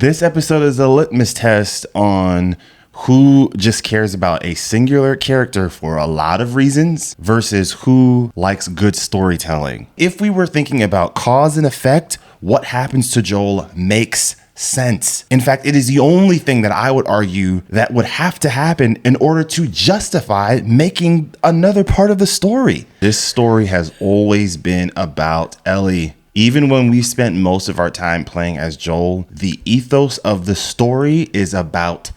This episode is a litmus test on who just cares about a singular character for a lot of reasons versus who likes good storytelling. If we were thinking about cause and effect, what happens to Joel makes sense. In fact, it is the only thing that I would argue that would have to happen in order to justify making another part of the story. This story has always been about Ellie. Even when we spent most of our time playing as Joel, the ethos of the story is about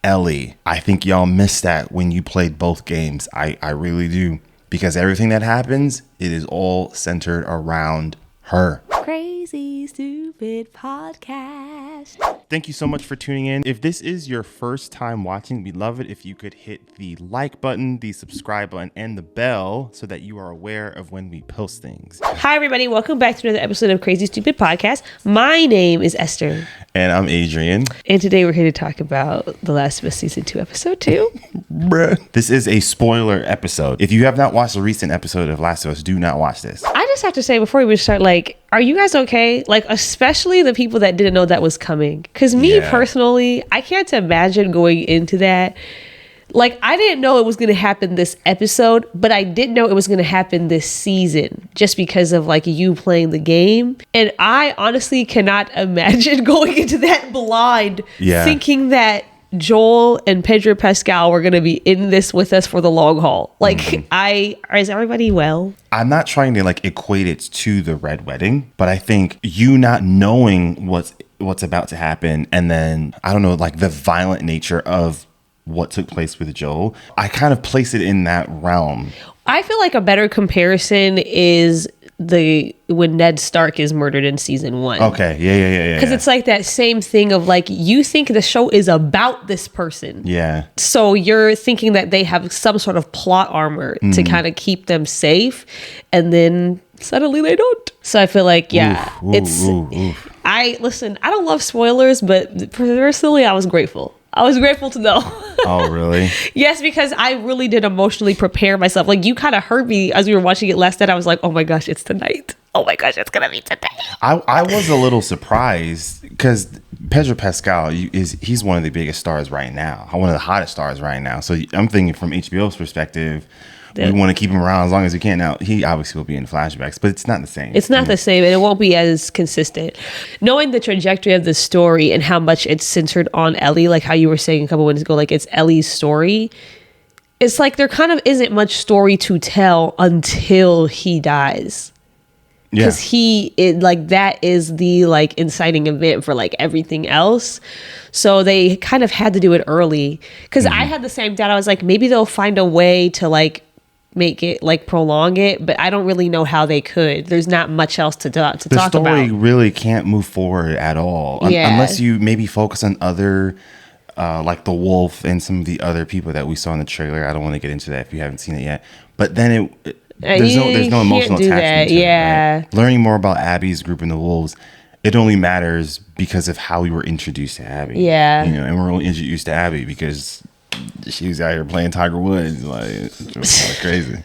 Ellie. I think y'all missed that when you played both games. I really do. Because everything that happens, it is all centered around her. Crazy Stupid Podcast. Thank you so much for tuning in. If this is your first time watching, we'd love it if you could hit the like button, the subscribe button, and the bell so that you are aware of when we post things. Hi, everybody. Welcome back to another episode of Crazy Stupid Podcast. My name is Esther. And I'm Adrian. And today we're here to talk about The Last of Us Season 2, Episode 2. Bruh. This is a spoiler episode. If you have not watched a recent episode of Last of Us, do not watch this. I just have to say before we start, are you guys okay? Especially the people that didn't know that was coming. Because me personally, I can't imagine going into that. I didn't know it was going to happen this episode, but I did know it was going to happen this season just because of you playing the game. And I honestly cannot imagine going into that blind, thinking that Joel and Pedro Pascal were going to be in this with us for the long haul. Is everybody well? I'm not trying to equate it to the Red Wedding, but I think you not knowing what's about to happen, and then I don't know, the violent nature of what took place with Joel, I kind of place it in that realm. I feel like a better comparison is when Ned Stark is murdered in season 1. Okay, yeah. Because it's that same thing of you think the show is about this person. Yeah. So you're thinking that they have some sort of plot armor to kind of keep them safe, and then suddenly they don't. So I feel oof. I don't love spoilers, but personally, I was grateful. I was grateful to know. Oh, really? Yes, because I really did emotionally prepare myself. You kind of heard me as we were watching it last night. I was like, oh my gosh, it's tonight. Oh my gosh, it's going to be tonight. I was a little surprised because Pedro Pascal, he's one of the biggest stars right now. One of the hottest stars right now. So I'm thinking from HBO's perspective, we want to keep him around as long as we can. Now, he obviously will be in flashbacks, but it's not the same. It's not the same, and it won't be as consistent. Knowing the trajectory of the story and how much it's centered on Ellie, like how you were saying a couple minutes ago, it's Ellie's story. It's there kind of isn't much story to tell until he dies. Because that is the inciting event for everything else. So they kind of had to do it early. Because I had the same doubt. I was maybe they'll find a way to make it prolong it, but I don't really know how they could. There's not much else to talk about. The story really can't move forward at all unless you maybe focus on other the wolf and some of the other people that we saw in the trailer. I don't want to get into that if you haven't seen it yet, but then there's no emotional attachment to it, right? Learning more about Abbie's group and the wolves, it only matters because of how we were introduced to Abbie. And we're only introduced to Abbie because she was out here playing Tiger Woods. It was kind of crazy.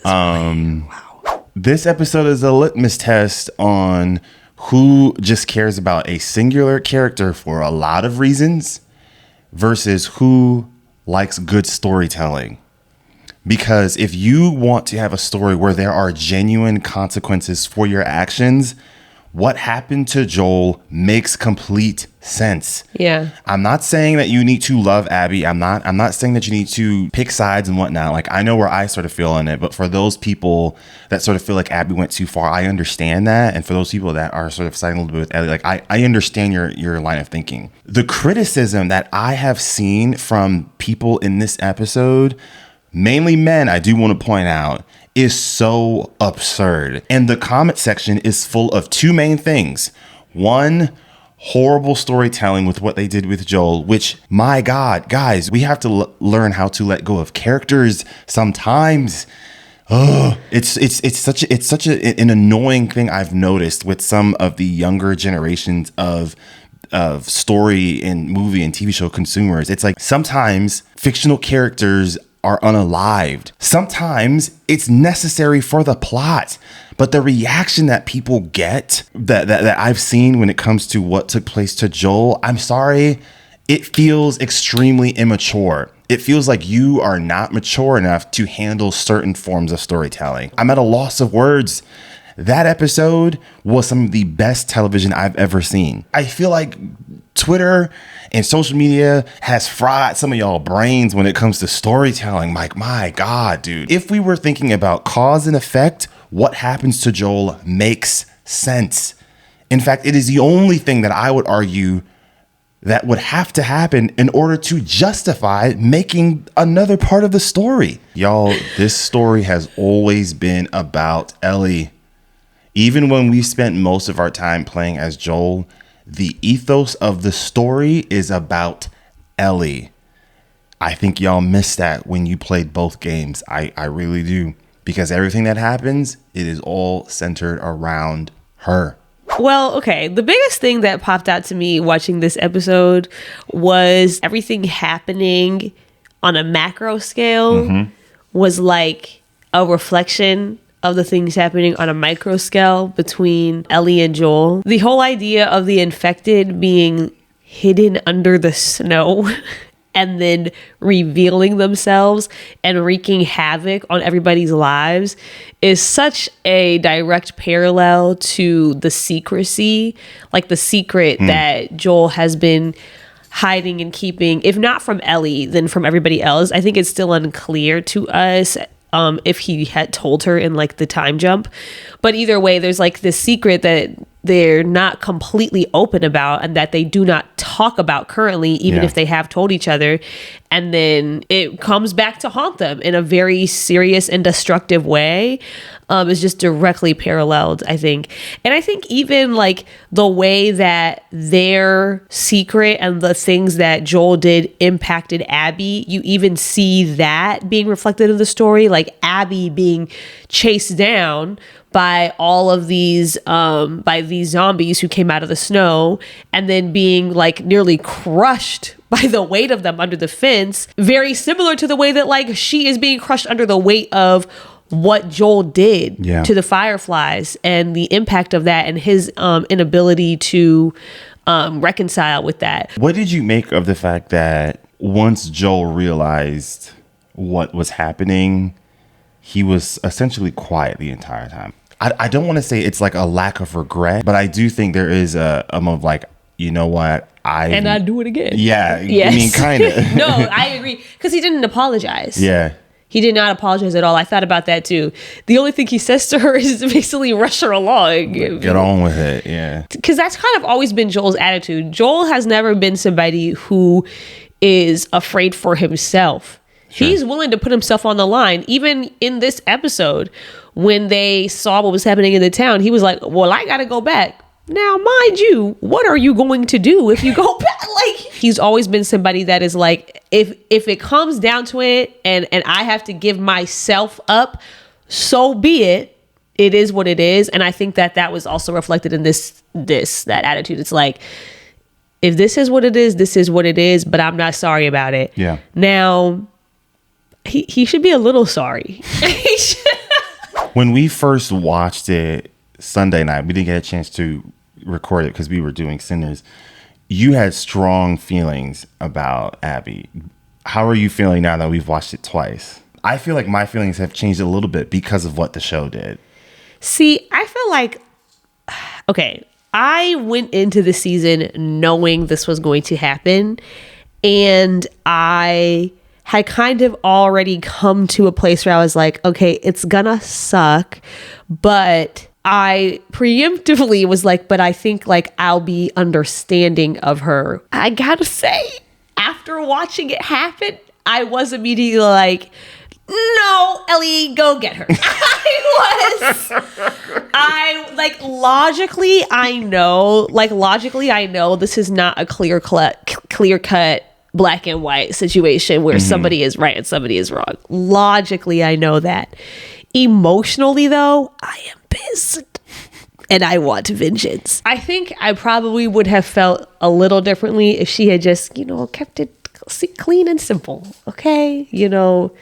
Wow. This episode is a litmus test on who just cares about a singular character for a lot of reasons versus who likes good storytelling. Because if you want to have a story where there are genuine consequences for your actions, what happened to Joel makes complete sense. Yeah. I'm not saying that you need to love Abbie. I'm not saying that you need to pick sides and whatnot. I know where I sort of feel on it, but for those people that sort of feel like Abbie went too far, I understand that. And for those people that are sort of siding a little bit with Ellie, I understand your line of thinking. The criticism that I have seen from people in this episode, mainly men, I do want to point out, is so absurd. And the comment section is full of two main things. One, horrible storytelling with what they did with Joel, which, my God, guys, we have to learn how to let go of characters sometimes. It's such an annoying thing I've noticed with some of the younger generations of story and movie and TV show consumers. It's sometimes fictional characters are unalived. Sometimes it's necessary for the plot, but the reaction that people get that I've seen when it comes to what took place to Joel, I'm sorry, it feels extremely immature. It feels like you are not mature enough to handle certain forms of storytelling. I'm at a loss of words. That episode was some of the best television I've ever seen. I feel like Twitter and social media has fried some of y'all brains when it comes to storytelling. Like, my God, dude. If we were thinking about cause and effect, what happens to Joel makes sense. In fact, it is the only thing that I would argue that would have to happen in order to justify making another part of the story. Y'all, this story has always been about Ellie. Even when we spent most of our time playing as Joel, the ethos of the story is about Ellie. I think y'all missed that when you played both games. I really do. Because everything that happens, it is all centered around her. Well, okay. The biggest thing that popped out to me watching this episode was everything happening on a macro scale was like a reflection of the things happening on a micro scale between Ellie and Joel. The whole idea of the infected being hidden under the snow and then revealing themselves and wreaking havoc on everybody's lives is such a direct parallel to the secrecy, like the secret that Joel has been hiding and keeping, if not from Ellie, then from everybody else. I think it's still unclear to us if he had told her in like the time jump. But either way, there's like this secret that they're not completely open about and that they do not talk about currently, even if they have told each other. And then it comes back to haunt them in a very serious and destructive way. Is just directly paralleled, I think. And I think even like the way that their secret and the things that Joel did impacted Abbie, you even see that being reflected in the story, like Abbie being chased down by all of these by these zombies who came out of the snow and then being like nearly crushed by the weight of them under the fence, very similar to the way that like she is being crushed under the weight of what Joel did to the Fireflies and the impact of that and his inability to reconcile with that. What did you make of the fact that once Joel realized what was happening, he was essentially quiet the entire time? I don't want to say it's like a lack of regret, but I do think there is a of like, you know what? I'd do it again. Yeah. Yes. I mean, kind of. No, I agree. Because he didn't apologize. Yeah. He did not apologize at all. I thought about that too. The only thing he says to her is basically rush her along. Get on with it, yeah. Because that's kind of always been Joel's attitude. Joel has never been somebody who is afraid for himself. Sure. He's willing to put himself on the line. Even in this episode, when they saw what was happening in the town, he was like, well, I got to go back. Now, mind you, what are you going to do if you go back? Like, he's always been somebody that is like, if it comes down to it and I have to give myself up, so be it. It is what it is. And I think that was also reflected in that attitude. It's like, if this is what it is, this is what it is, but I'm not sorry about it. Yeah. Now, he should be a little sorry. When we first watched it Sunday night, we didn't get a chance to record it because we were doing Sinners. You had strong feelings about Abbie. How are you feeling now that we've watched it twice? I feel like my feelings have changed a little bit because of what the show did. See, I feel like, okay, I went into the season knowing this was going to happen, and I had kind of already come to a place where I was like, okay, it's gonna suck, but I preemptively was like, but I think like I'll be understanding of her. I gotta say, after watching it happen, I was immediately like, no, Ellie, go get her. Logically, I know this is not a clear cut black and white situation where somebody is right and somebody is wrong. Logically, I know that. Emotionally, though, I am pissed and I want vengeance. I think I probably would have felt a little differently if she had just, kept it clean and simple. Okay. You know,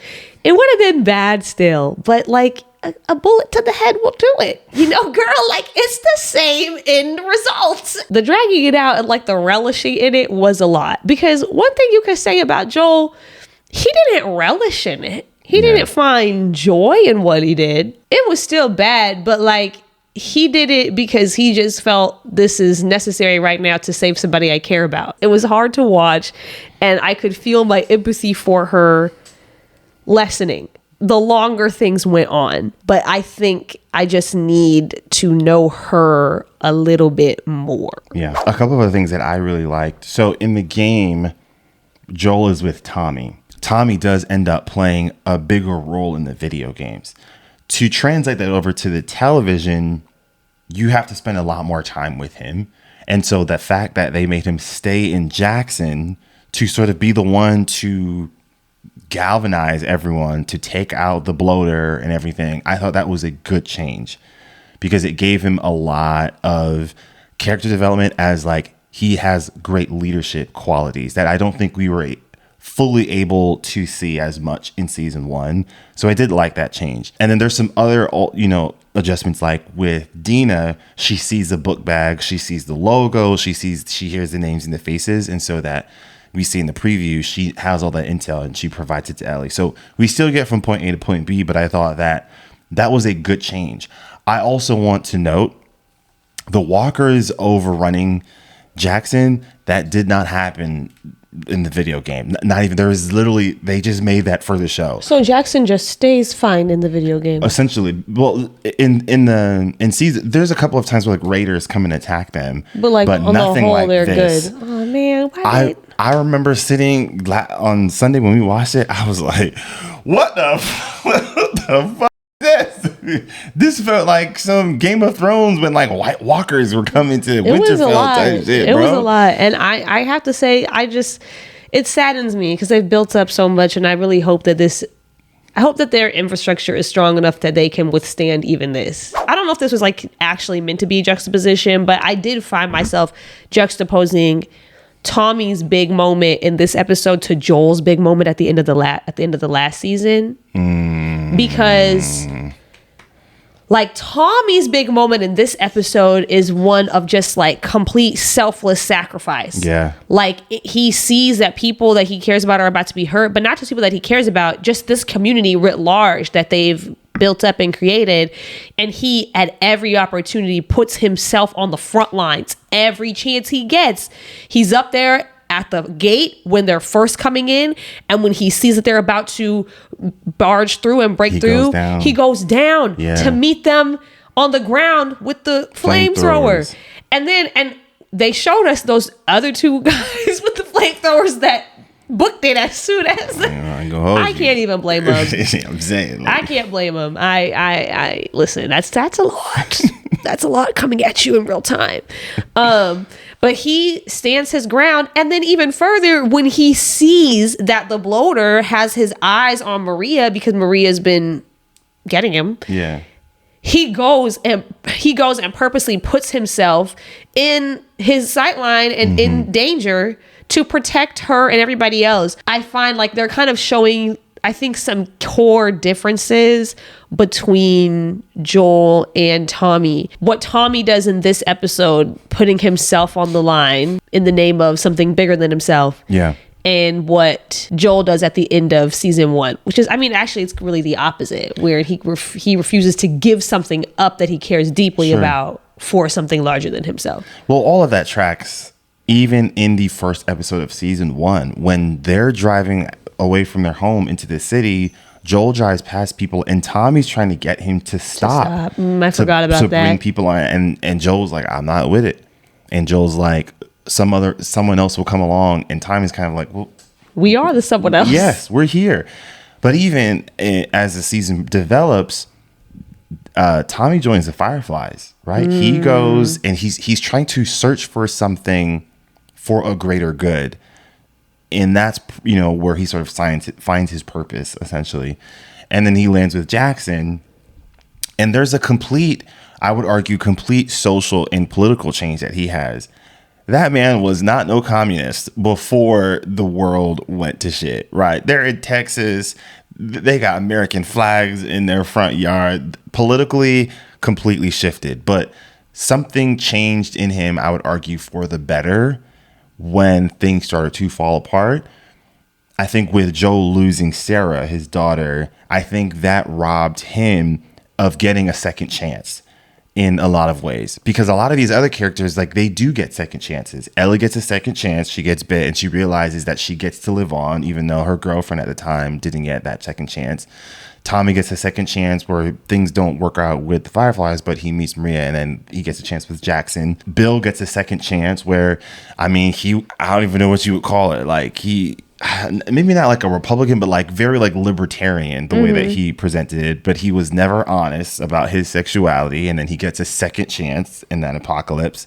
it would have been bad still, but like a bullet to the head will do it. You know, girl, like it's the same end result. The dragging it out and like the relishing in it was a lot, because one thing you could say about Joel, he didn't relish in it. He didn't find joy in what he did. It was still bad, but like he did it because he just felt this is necessary right now to save somebody I care about. It was hard to watch, and I could feel my empathy for her lessening the longer things went on. But I think I just need to know her a little bit more. Yeah. A couple of other things that I really liked. So in the game, Joel is with Tommy. Tommy does end up playing a bigger role in the video games. To translate that over to the television, you have to spend a lot more time with him. And so the fact that they made him stay in Jackson to sort of be the one to galvanize everyone, to take out the bloater and everything, I thought that was a good change, because it gave him a lot of character development, as like he has great leadership qualities that I don't think we were fully able to see as much in season 1. So I did like that change. And then there's some other, you know, adjustments, like with Dina, she sees the book bag, she sees the logo, she hears the names and the faces. And so that we see in the preview, she has all that intel and she provides it to Ellie. So we still get from point A to point B, but I thought that was a good change. I also want to note the walkers overrunning Jackson, that did not happen in the video game. Not even, there was literally, they just made that for the show. So Jackson just stays fine in the video game. Essentially. Well, in season, there's a couple of times where like raiders come and attack them, but on nothing the whole, like they're this. good. Oh man, I remember sitting on Sunday when we watched it, I was like, what the fuck is this? This felt like some Game of Thrones when like White Walkers were coming to Winterfell type shit, bro. It was a lot. And I have to say, it saddens me because they've built up so much, and I really hope that their infrastructure is strong enough that they can withstand even this. I don't know if this was like actually meant to be juxtaposition, but I did find myself juxtaposing Tommy's big moment in this episode to Joel's big moment at the end of the last season. Because like Tommy's big moment in this episode is one of just like complete selfless sacrifice. Yeah. Like he sees that people that he cares about are about to be hurt, but not just people that he cares about, just this community writ large that they've built up and created. And he, at every opportunity, puts himself on the front lines every chance he gets. He's up there at the gate when they're first coming in, and when he sees that they're about to barge through and break through, he goes down to meet them on the ground with the flamethrower. And they showed us those other two guys with the flamethrowers that booked it as soon as I can't even blame them. I'm saying, like, I can't blame them. I listen, that's a lot. That's a lot coming at you in real time. But he stands his ground. And then even further, when he sees that the bloater has his eyes on Maria because Maria's been getting him. Yeah. He goes and purposely puts himself in his sightline and in danger to protect her and everybody else. I find like they're kind of showing, I think, some core differences between Joel and Tommy. What Tommy does in this episode, putting himself on the line in the name of something bigger than himself. Yeah. And what Joel does at the end of season 1, which is, I mean, actually it's really the opposite, where he refuses to give something up that he cares deeply about for something larger than himself. Well, all of that tracks, even in the first episode of season 1, when they're driving away from their home into the city, Joel drives past people and Tommy's trying to get him to stop. I forgot about that. To bring people on, and Joel's like, I'm not with it. And Joel's like, someone else will come along, and Tommy's kind of like, well, we are the someone else. Yes, we're here. But even as the season develops, Tommy joins the Fireflies, right? He goes and he's trying to search for something for a greater good. And that's, where he sort of finds his purpose, essentially. And then he lands with Jackson. And there's a complete social and political change that he has that man was not no communist before the world went to shit, right? They're in Texas. They got American flags in their front yard. Politically, completely shifted. But something changed in him, I would argue, for the better when things started to fall apart. I think with Joel losing Sarah, his daughter, I think that robbed him of getting a second chance in a lot of ways, because a lot of these other characters, like, they do get second chances. Ellie gets a second chance. She gets bit and she realizes that she gets to live on, even though her girlfriend at the time didn't get that second chance. Tommy gets a second chance where things don't work out with the Fireflies, but he meets Maria and then he gets a chance with Jackson. Bill gets a second chance where, I mean, I don't even know what you would call it. Like, he, maybe not like a Republican, but like very like libertarian, the way that he presented it. But he was never honest about his sexuality. And then he gets a second chance in that apocalypse.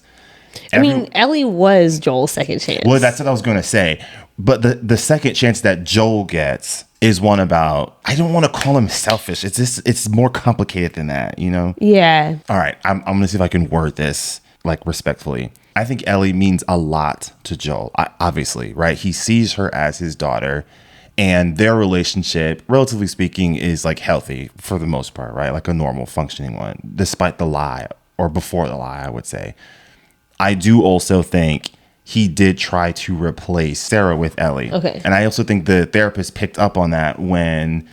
I mean, Ellie was Joel's second chance. Well, that's what I was going to say. But the second chance that Joel gets is one about, I don't want to call him selfish. It's just, it's more complicated than that, you know? Yeah. All right. I'm going to see if I can word this like respectfully. I think Ellie means a lot to Joel, obviously, right? He sees her as his daughter, and their relationship, relatively speaking, is like healthy for the most part, right? Like a normal functioning one, despite the lie, or before the lie, I would say. I do also think he did try to replace Sarah with Ellie. Okay. And I also think the therapist picked up on that when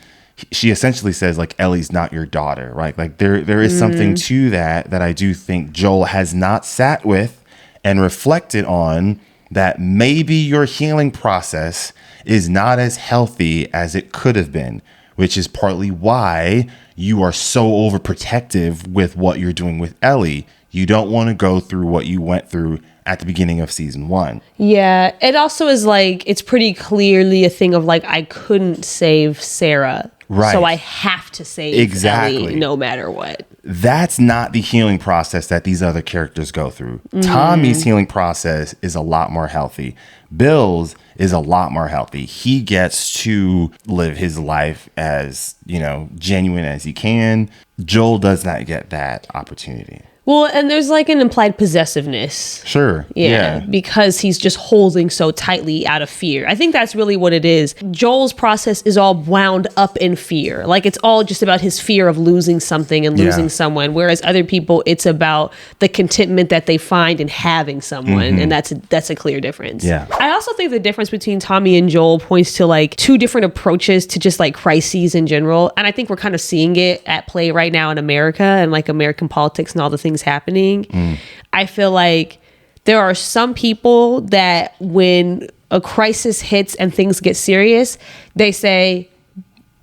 she essentially says, like, Ellie's not your daughter, right? Like there is something to that I do think Joel has not sat with and reflected on, that maybe your healing process is not as healthy as it could have been, which is partly why you are so overprotective with what you're doing with Ellie. You don't want to go through what you went through at the beginning of season 1. Yeah. It also is like, it's pretty clearly a thing of like, I couldn't save Sarah. Right. So I have to save Ellie no matter what. That's not the healing process that these other characters go through. Tommy's healing process is a lot more healthy. Bill's is a lot more healthy. He gets to live his life as, you know, genuine as he can. Joel does not get that opportunity. Well, and there's like an implied possessiveness. Sure. Yeah. Because he's just holding so tightly out of fear. I think that's really what it is. Joel's process is all wound up in fear. Like, it's all just about his fear of losing something and losing someone. Whereas other people, it's about the contentment that they find in having someone. And that's a clear difference. Yeah. I also think the difference between Tommy and Joel points to like two different approaches to just like crises in general. And I think we're kind of seeing it at play right now in America and like American politics and all the things happening. I feel like there are some people that when a crisis hits and things get serious, they say,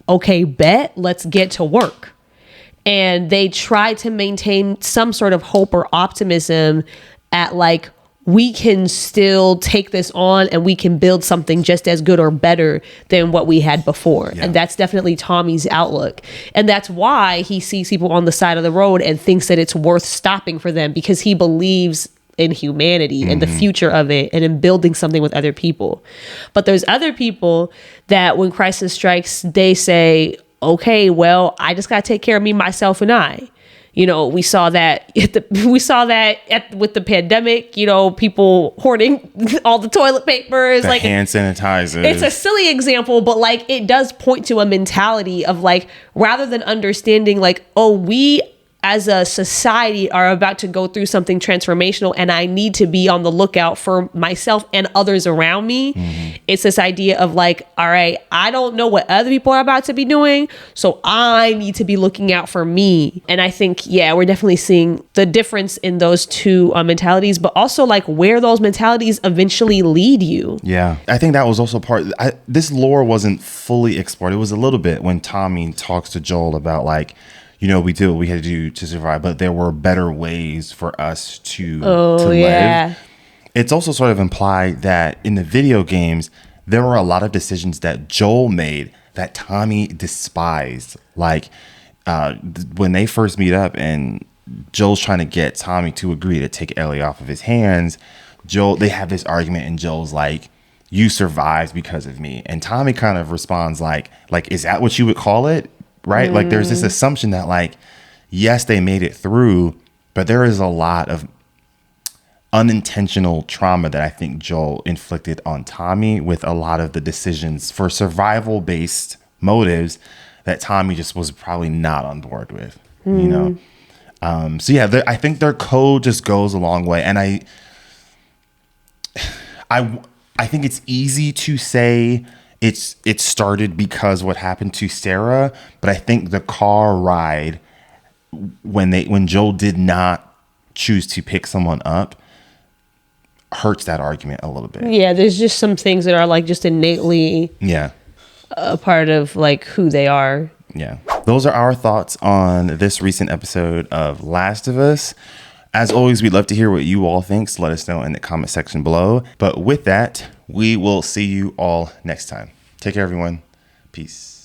okay, bet, let's get to work. And they try to maintain some sort of hope or optimism at like, we can still take this on and we can build something just as good or better than what we had before. Yeah. And that's definitely Tommy's outlook. And that's why he sees people on the side of the road and thinks that it's worth stopping for them, because he believes in humanity and the future of it and in building something with other people. But there's other people that when crisis strikes, they say, okay, well, I just got to take care of me, myself, and I. You know, we saw that with the pandemic, you know, people hoarding all the toilet papers, like hand sanitizers. It's a silly example, but like it does point to a mentality of like, rather than understanding like, oh, we as a society are about to go through something transformational and I need to be on the lookout for myself and others around me. It's this idea of like, all right, I don't know what other people are about to be doing, so I need to be looking out for me. And I think, yeah, we're definitely seeing the difference in those two mentalities, but also like where those mentalities eventually lead you. Yeah, I think that was also this lore wasn't fully explored. It was a little bit when Tommy talks to Joel about like, you know, we did what we had to do to survive, but there were better ways for us to live. It's also sort of implied that in the video games, there were a lot of decisions that Joel made that Tommy despised. Like when they first meet up and Joel's trying to get Tommy to agree to take Ellie off of his hands, they have this argument and Joel's like, you survived because of me. And Tommy kind of responds like, is that what you would call it? Right? Like there's this assumption that like, yes, they made it through, but there is a lot of unintentional trauma that I think Joel inflicted on Tommy with a lot of the decisions for survival based motives that Tommy just was probably not on board with, you know? So yeah, I think their code just goes a long way. And I think it's easy to say it started because what happened to Sarah, but I think the car ride when Joel did not choose to pick someone up hurts that argument a little bit. Yeah, there's just some things that are like just innately a part of like who they are. Yeah. Those are our thoughts on this recent episode of Last of Us. As always, we'd love to hear what you all think, so let us know in the comment section below. But with that, we will see you all next time. Take care, everyone. Peace.